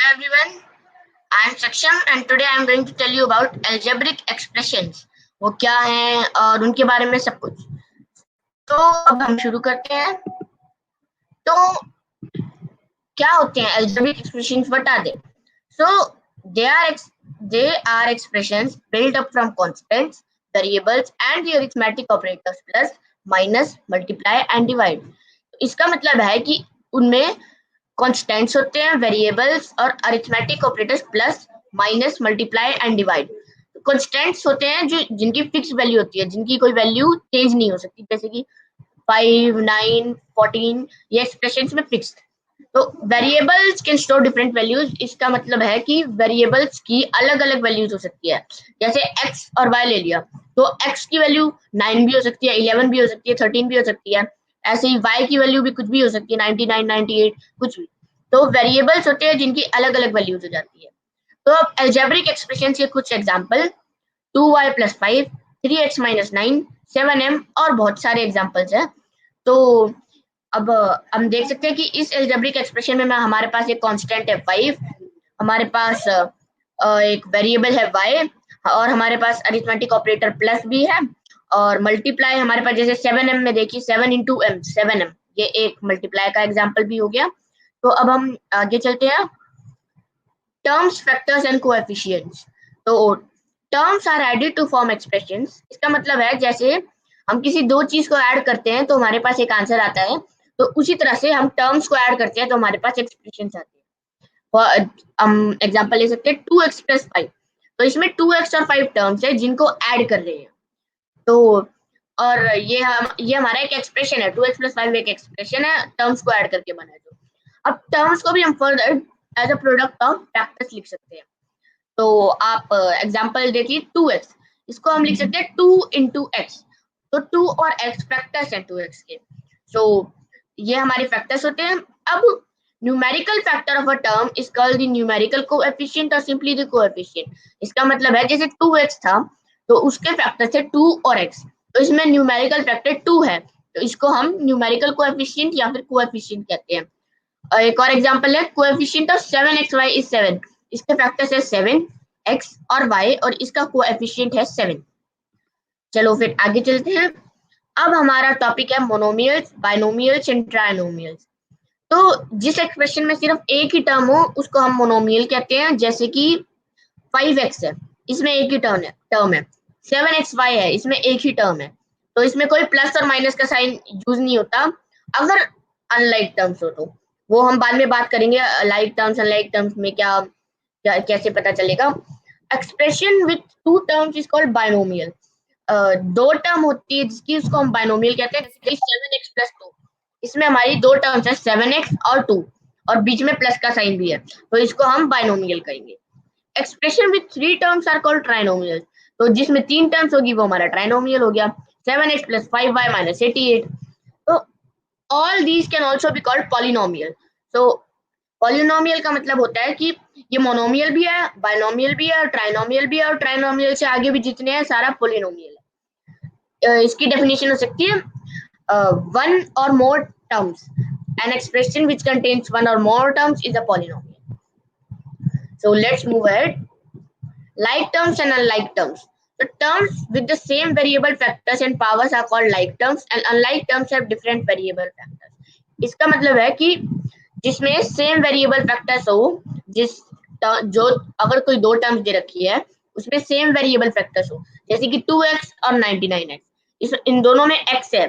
Hello everyone, I am Saksham and today I am going to tell you about algebraic expressions. वो क्या हैं और उनके बारे में सब कुछ. तो अब हम शुरू करते हैं. तो क्या होते हैं algebraic expressions? What are they? So they are expressions built up from constants, variables and the arithmetic operators plus, minus, multiply and divide. इसका मतलब है कि उनमें कॉन्स्टेंट्स होते हैं, वेरिएबल्स और arithmetic operators plus, minus, multiply and divide. Constants होते हैं जो जिनकी फिक्स वैल्यू होती है, जिनकी कोई वैल्यू चेंज नहीं हो सकती, जैसे कि 5, 9, 14 ये एक्सप्रेशंस में फिक्स्ड. तो variables can store different values. इसका मतलब है कि वेरिएबल्स की अलग अलग वैल्यूज हो सकती है. जैसे x और y ले लिया तो x की वैल्यू 9 भी हो सकती है, 11 भी हो सकती है, 13 भी हो सकती है. ऐसे ही y की वैल्यू भी कुछ भी हो सकती है, 99, 98 कुछ भी. तो वेरिएबल्स होते हैं जिनकी अलग अलग वैल्यूज हो जाती है. तो अब अलजेब्रिक एक्सप्रेशन के कुछ एग्जांपल 2y + 5, 3x - 9, 7m और बहुत सारे एग्जांपल्स हैं. तो अब हम देख सकते हैं कि इस अलजेब्रिक एक्सप्रेशन में हमारे पास एक कांस्टेंट है 5, हमारे पास एक वेरिएबल है y और हमारे पास अरिथमेटिक ऑपरेटर प्लस भी है और मल्टीप्लाई हमारे पास जैसे 7m में देखिए 7 × m 7m, ये एक मल्टीप्लाई का एग्जांपल भी हो गया. तो अब हम आगे चलते हैं. Terms, factors and coefficients. तो terms are added to form expressions. इसका मतलब है जैसे हम किसी दो चीज को ऐड करते हैं तो हमारे पास एक आंसर आता है, तो उसी तरह से हम टर्म्स को ऐड करते हैं तो हमारे पास एक्सप्रेशंस आते हैं. हम एग्जांपल ले सकते हैं 2x + 5. तो इसमें 2x और 5 टर्म्स है जिनको ऐड कर रहे हैं. तो और ये हमारा एक एक्सप्रेशन है, 2x + 5 एक एक्सप्रेशन है टर्म्स को ऐड करके बना है. जो अब टर्म्स को भी हम further as a product of factors लिख सकते हैं. तो आप एग्जांपल देखिए 2x, इसको हम लिख सकते हैं 2 × x. तो 2 और x फैक्टर्स हैं 2x के. सो ये हमारे फैक्टर्स होते हैं. अब numerical factor of a term is called the numerical coefficient और सिंपली द कोएफिशिएंट. इसका मतलब है जैसे 2x था तो उसके फैक्टर थे 2 और x, तो इसमें न्यूमेरिकल फैक्टर 2 है तो इसको हम न्यूमेरिकल कोएफिशिएंट या फिर कोएफिशिएंट कहते हैं. एक और एग्जांपल है कोएफिशिएंट ऑफ 7xy इज 7. इसके फैक्टर्स है 7x और y और इसका कोएफिशिएंट है 7. चलो फिर आगे चलते हैं. अब हमारा टॉपिक है मोनोमियल्स, बाइनोमियल्स एंड ट्राइनोमियल्स. तो जिस एक्सप्रेशन में सिर्फ एक ही टर्म हो उसको हम मोनोमियल कहते हैं. जैसे कि 5x है, इसमें एक ही टर्म है. 7xy है, इसमें एक ही टर्म है. तो इसमें कोई प्लस और माइनस का साइन यूज नहीं होता. अगर अनलाइक टर्म्स हो तो वो हम बाद में बात करेंगे. लाइक टर्म्स अनलाइक टर्म्स में क्या कैसे पता चलेगा. Expression with to terms is called binomial. दो टर्म होती है जिसकी उसको हम बाइनोमियल कहते हैं. जैसे 7x + 2, इसमें हमारी दो टर्म्स है 7x और 2 और बीच में प्लस का साइन भी है, तो इसको हम बाइनोमियल कहेंगे. Expression with 3 terms are called trinomial. तो जिसमें 3 टर्म्स होगी वो हमारा ट्राइनोमियल हो गया. 7x + 5y - 88. तो all these can also be called polynomial. So polynomial का मतलब होता है कि ये मोनोमियल भी है, बाइनोमियल भी है, ट्राइनोमियल भी है और ट्राइनोमियल से आगे भी जितने हैं सारा पोलिनोमियल है. इसकी डेफिनेशन हो सकती है one or more terms. An expression which contains one or more terms is a polynomial. So let's move ahead. Like terms and unlike terms. The terms with the same variable factors and powers are called like terms and unlike terms have different variable factors. इसका मतलब है कि जिसमें same variable factors हो, जो अगर कोई दो टर्म्स दे रखी है उसमें सेम वेरिएबल फैक्टर्स हो, जैसे कि 2x और 99x. इन दोनों में x है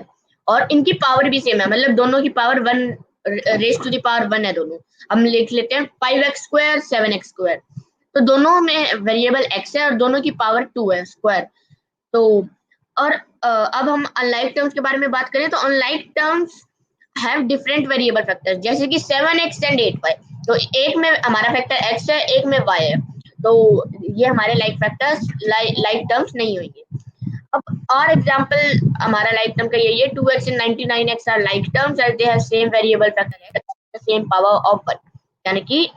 और इनकी पावर भी सेम है, मतलब दोनों की पावर 1 है दोनों. हम लिख लेते हैं 5x², 7x². तो दोनों में वेरिएबल x है और दोनों की पावर 2 है स्क्वायर. तो और अब हम अनलाइक टर्म्स के बारे में बात करें तो unlike terms have different variable factors. जैसे कि 7x एंड 8y. तो एक में हमारा फैक्टर x है, एक में y है, तो ये हमारे लाइक फैक्टर्स लाइक टर्म्स नहीं होंगे. अब और एग्जांपल हमारा लाइक टर्म का यही है 2x and 99x are like terms as they have same variable factor the same power of 1. यानी कि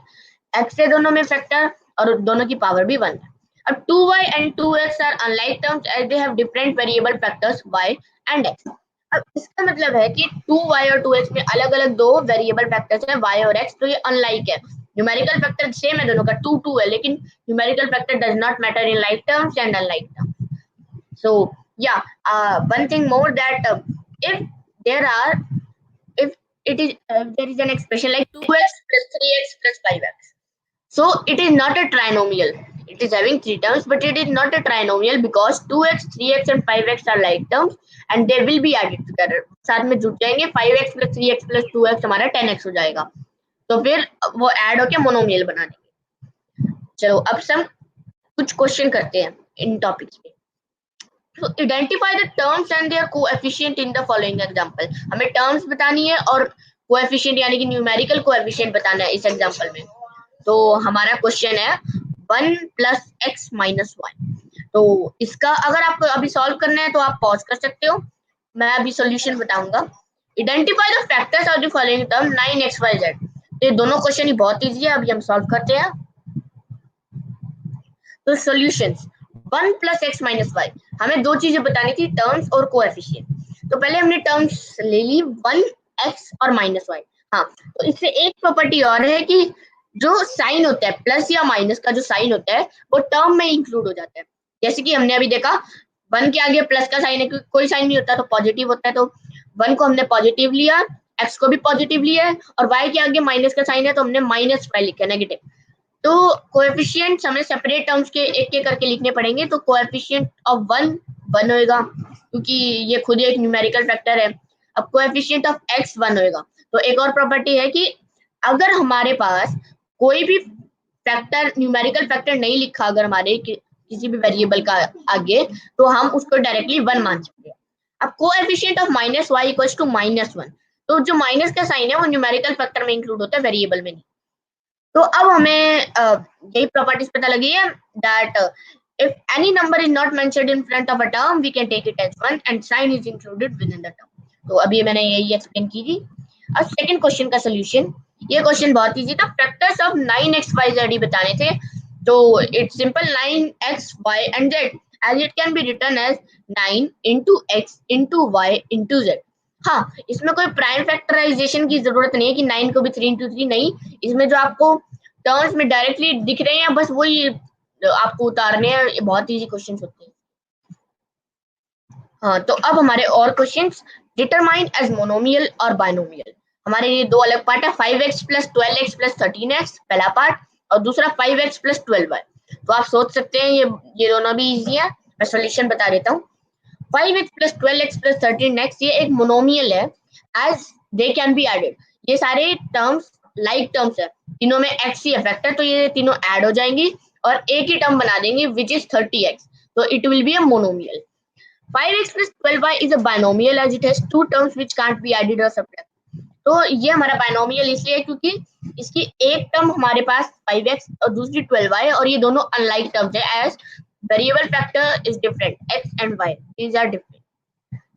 x है दोनों में फैक्टर और दोनों की पावर भी 1 है. अब 2y and 2x are unlike terms as they have different variable factors y and x. अब इसका मतलब है कि 2y और 2x में अलग अलग दो वेरिएबल फैक्टर्स हैं y और x, तो ये अनलाइक है. न्यूमेरिकल फैक्टर सेम है दोनों का, 2 2 है, लेकिन numerical factor does not matter in like terms and unlike terms. So yeah, one thing more that if there are if it is there is an expression like 2x plus 3x plus 5x, so it is not a trinomial. It is having three terms, but it is not a trinomial because 2x, 3x and 5x are like terms and they will be added together. साथ में जुड़ जाएंगे, 5x plus 3x plus 2x हमारा 10x हो जाएगा, तो फिर वो ऐड होके मोनोमियल बना देंगे. चलो अब सब कुछ क्वेश्चन करते हैं इन टॉपिक्स पे. So identify the terms and their coefficient in the following example. हमें terms बतानी है और coefficient यानी कि न्यूमेरिकल कोएफिशिएंट बताना है इस एग्जांपल में. तो हमारा क्वेश्चन है 1 plus x minus 1. तो इसका अगर आपको अभी सॉल्व करना है तो आप पॉज कर सकते हो, मैं अभी सॉल्यूशन बताऊंगा. Identify the factors of the following term 9xyz. ये दोनों क्वेश्चन ही बहुत इजी है, अभी हम सॉल्व करते हैं. तो solutions 1 plus x minus y, हमें दो चीजें बतानी थी, टर्म्स और कोएफिशिएंट. तो पहले हमने टर्म्स ले ली 1x और -y. हाँ, तो इससे एक प्रॉपर्टी और है कि जो साइन होता है प्लस या माइनस का जो साइन होता है वो टर्म में इंक्लूड हो जाता है. जैसे कि हमने अभी देखा 1 के आगे प्लस का साइन है, क्योंकि कोई साइन नहीं होता तो पॉजिटिव होता है, तो 1 को हमने पॉजिटिव लिया, x को भी पॉजिटिव लिया है, और y के आगे माइनस का साइन है तो हमने -y लिखा है, नेगेटिव. तो कोएफिशिएंट्स हमें सेपरेट टर्म्स के एक एक करके लिखने पड़ेंगे. तो कोएफिशिएंट ऑफ 1 होएगा क्योंकि ये खुद एक न्यूमेरिकल फैक्टर है. अब कोएफिशिएंट ऑफ x 1 होएगा. तो एक और प्रॉपर्टी है कि अगर हमारे पास कोई भी फैक्टर न्यूमेरिकल फैक्टर नहीं लिखा अगर हमारे किसी भी वेरिएबल का आगे, तो हम उसको डायरेक्टली 1 मान सकते हैं. अब coefficient of -y equals to -1. तो जो माइनस का साइन है वो न्यूमेरिकल फैक्टर में इंक्लूड होता है, वेरिएबल में नहीं. तो अब हमें यही प्रॉपर्टीज पता लगी है that if any number is not mentioned in front of a term we can take it as 1 and sign is included within the term. तो अभी मैंने यही एक्सप्लेन की थी. अब सेकंड क्वेश्चन का सॉल्यूशन, ये क्वेश्चन बहुत इजी था. फैक्टर्स ऑफ 9xyz बताने थे. तो it's simple 9x y and z as it can be written as 9 into x into y into z. हाँ, इसमें कोई प्राइम फैक्टराइजेशन की जरूरत नहीं है कि 9 को भी 3 into 3 नहीं. इसमें जो आपको टर्म्स में डायरेक्टली दिख रहे हैं बस वही आपको उतारने हैं. बहुत इजी क्वेश्चंस होते हैं. हाँ, तो अब हमारे और क्वेश्चंस, डिटरमाइन एज मोनोमियल और बाइनोमियल. हमारे ये दो अलग पार्ट है, 5x plus 12x plus 13x पहला पार्ट, और दूसरा 5x plus 12y. तो आप सोच सकते हैं ये दोनों भी इजी है. मैं सॉल्यूशन बता देता हूँ. 5x plus 12x plus 13x ये एक मोनोमियल है as they can be added. ये सारे टर्म्स लाइक टर्म्स है, तीनों में x ही इफेक्ट है, तो ये तीनों ऐड हो जाएंगी और एक ही टर्म बना देंगे which is 30x. तो it will be a monomial. 5x plus 12y is a binomial as it has two terms which can't be added or subtracted. तो ये हमारा बाइनोमियल इसलिए है क्योंकि इसकी एक टर्म हमारे पास 5x और दूसरी 12y, और ये दोनों अनलाइक टर्म्स है as variable factor is different, x and y these are different.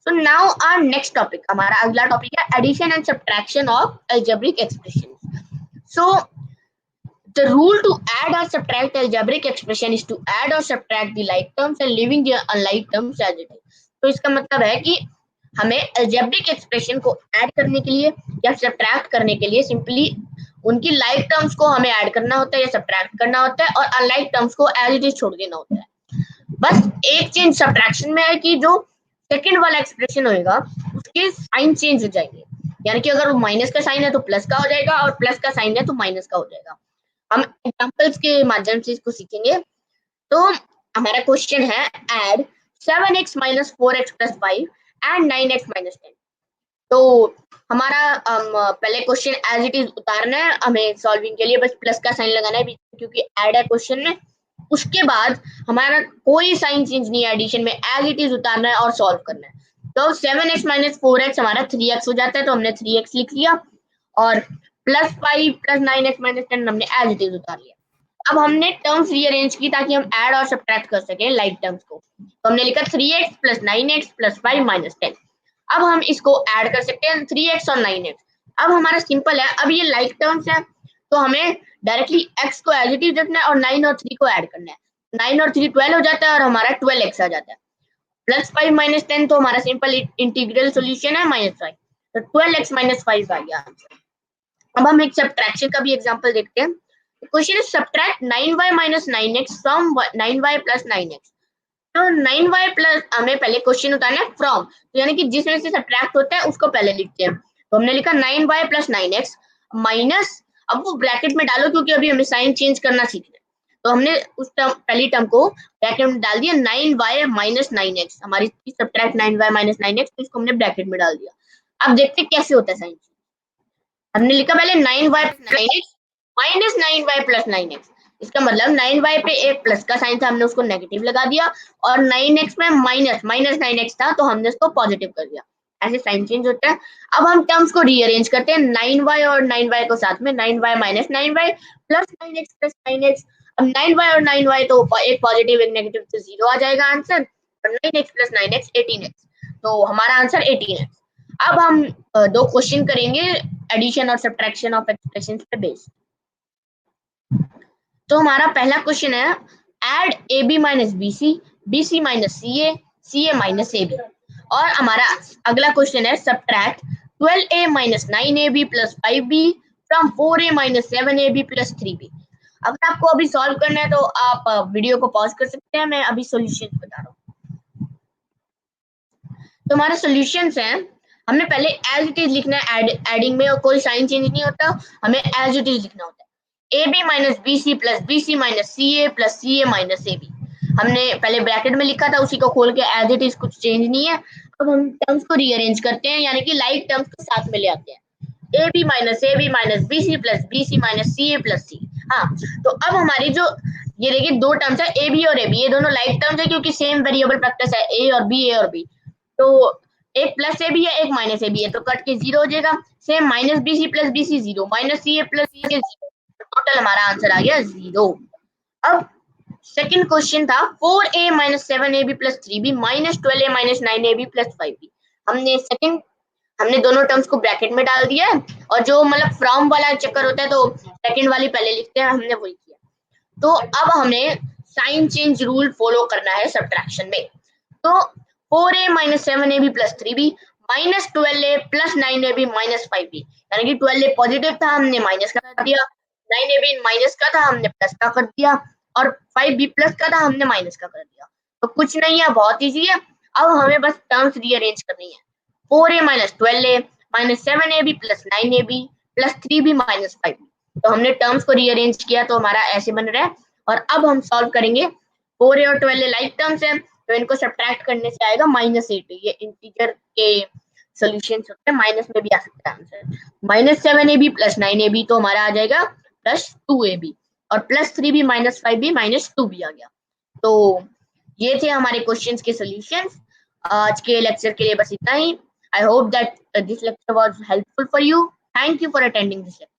So now our next topic, हमारा अगला टॉपिक है addition and subtraction of algebraic expressions. So the rule to add or subtract algebraic expression is to add or subtract the like terms and leaving the unlike terms as it is. तो इसका मतलब है कि हमें algebraic expression को add करने के लिए या सब्ट्रैक्ट करने के लिए सिंपली उनकी लाइक टर्म्स को हमें ऐड करना होता है या सब्ट्रैक्ट करना होता है, और अनलाइक टर्म्स को एज इट इज छोड़ देना होता है. बस एक चेंज सब्ट्रैक्शन में है कि जो सेकंड वाला एक्सप्रेशन होएगा उसके साइन चेंज हो जाएंगे. यानी कि अगर वो माइनस का साइन है तो प्लस का हो जाएगा, और प्लस का साइन है तो माइनस का हो जाएगा. हम एग्जांपल्स के माध्यम से इसको सीखेंगे. तो हमारा क्वेश्चन है add 7x minus 4x plus 5 and 9x minus 10. तो हमारा पहले क्वेश्चन एज इट इज उतारना है. हमें सॉल्विंग के लिए बस प्लस का साइन लगाना है क्योंकि ऐड है क्वेश्चन में. उसके बाद हमारा कोई साइन चेंज नहीं है, एडिशन में एज इट इज उतारना है और सॉल्व करना है. तो 7x minus 4x हमारा 3x हो जाता है, तो हमने 3x लिख लिया, और प्लस 5 प्लस 9x minus 10 हमने एज इट इज उतार लिया. अब हमने टर्म्स रीअरेंज की ताकि हम ऐड और सब्ट्रैक्ट कर सके लाइक टर्म्स को. तो हमने लिखा 3x plus 9x plus 5 minus 10. अब हम इसको ऐड कर सकते हैं 3x और 9x. अब हमारा सिंपल है, अब ये लाइक टर्म्स है तो हमें डायरेक्टली x को एज इट इज रखना है और 9 और 3 को ऐड करना है. 9 और 3 12 हो जाता है और हमारा 12x आ जाता है. प्लस 5 minus 10 तो हमारा सिंपल इंटीग्रल सोल्यूशन है -5. तो 12x minus 5 आ गया आंसर. अब हम एक सब्ट्रैक्शन का भी एग्जांपल देखते हैं. Question is subtract 9y minus 9x from 9y plus 9x। तो 9y प्लस हमें पहले क्वेश्चन उतारना है फ्रॉम, तो यानी कि जिसमें से सब्ट्रैक्ट होता है उसको पहले लिखते हैं। तो हमने लिखा 9y प्लस 9x माइनस, अब वो ब्रैकेट में डालो क्योंकि अभी हमें साइन चेंज करना सीखना है। तो हमने उस टर्म, पहली टर्म को ब्रैकेट में डाल दिया 9y माइनस 9x, हमारी सब्ट्रैक्ट 9y माइनस 9x, तो इसको हमने ब्रैकेट में डाल दिया। अब देखते कैसे होता है साइन। हमने लिखा पहले 9y plus 9x minus 9y plus 9x, इसका मतलब 9y पे एक प्लस का साइन था, हमने उसको नेगेटिव लगा दिया, और 9x में माइनस 9x था तो हमने उसको पॉजिटिव कर दिया। ऐसे साइन चेंज होता है। अब हम टर्म्स को रीअरेंज करते हैं, 9y और 9y को साथ में, 9y minus 9y plus 9x plus 9x। अब 9y और 9y तो एक पॉजिटिव एक नेगेटिव तो 0 आ जाएगा आंसर, और 9x प्लस 9x 18x, तो हमारा आंसर 18x। अब हम दो क्वेश्चन करेंगे एडिशन और सब्ट्रैक्शन ऑफ एक्सप्रेशंस पे बेस्ड। तो हमारा पहला क्वेश्चन है add a b minus b c, b c minus c a minus a b. और हमारा अगला क्वेश्चन है subtract 12a minus 9ab plus 5b from 4a minus 7ab plus 3b। अगर आपको अभी सॉल्व करना है तो आप वीडियो को पॉज कर सकते हैं, मैं अभी सॉल्यूशन बता रहा हूँ। तो हमारे सॉल्यूशंस हैं, हमने पहले एज इट इज लिखना है, एडिंग में और कोई साइन चेंज नहीं होता, हमें एज इट इज लिखना होता है। A b minus b c plus b c minus c a minus a b, हमने पहले ब्रैकेट में लिखा था, उसी को खोल के एज इट इज, कुछ चेंज नहीं है। अब हम टर्म्स को रीअरेंज करते हैं, यानी कि लाइक टर्म्स को साथ में ले आते हैं। A b minus b c plus b c minus c a plus c. हाँ, तो अब हमारी जो ये देखिए दो टर्म्स है ए बी और ए बी, ये दोनों लाइक टर्म्स है क्योंकि सेम वेरिएबल फैक्टर्स है ए और बी। तो एक प्लस ए बी है एक माइनस ए बी है, तो कट के 0 हो जाएगा। Same minus b c plus b c 0, minus c a plus c a 0, total हमारा आंसर आ गया 0। अब सेकंड क्वेश्चन था 4a minus 7ab plus 3b minus 12a minus 9ab plus 5b। हमने दोनों टर्म्स को ब्रैकेट में डाल दिया है, और जो मतलब फ्रॉम वाला चक्कर होता है तो सेकंड वाली पहले लिखते हैं, हमने वही किया। तो अब हमें साइन चेंज रूल फॉलो करना है सब्ट्रैक्शन में। तो 4a minus 7ab plus 3b minus 12a plus 9ab minus 5b, यानी कि 12a पॉजिटिव था हमने माइनस का कर दिया, 9ab माइनस का था हमने प्लस का कर दिया, और 5b प्लस का था हमने माइनस का कर दिया। तो कुछ नहीं है, बहुत इजी है। अब हमें बस टर्म्स रीअरेंज करनी है। 4a minus 12a minus 7ab plus 9ab plus 3b minus 5b। तो हमने टर्म्स को रीअरेंज किया तो हमारा ऐसे बन रहा है। और अब हम सॉल्व करेंगे। 4a और 12a लाइक टर्म्स है, तो इनको सब्ट्रैक्ट करने से आएगा -8। ये इंटीजर के सॉल्यूशंस होते हैं, माइनस में भी आ सकता है answer. Minus 7ab plus 9ab तो हमारा आ जाएगा प्लस 2ab, और plus 3b minus 5b minus 2b आ गया। तो ये थे हमारे क्वेश्चंस के सॉल्यूशंस। आज के लेक्चर के लिए बस इतना ही। I hope that this lecture was helpful for you. Thank you for attending this lecture.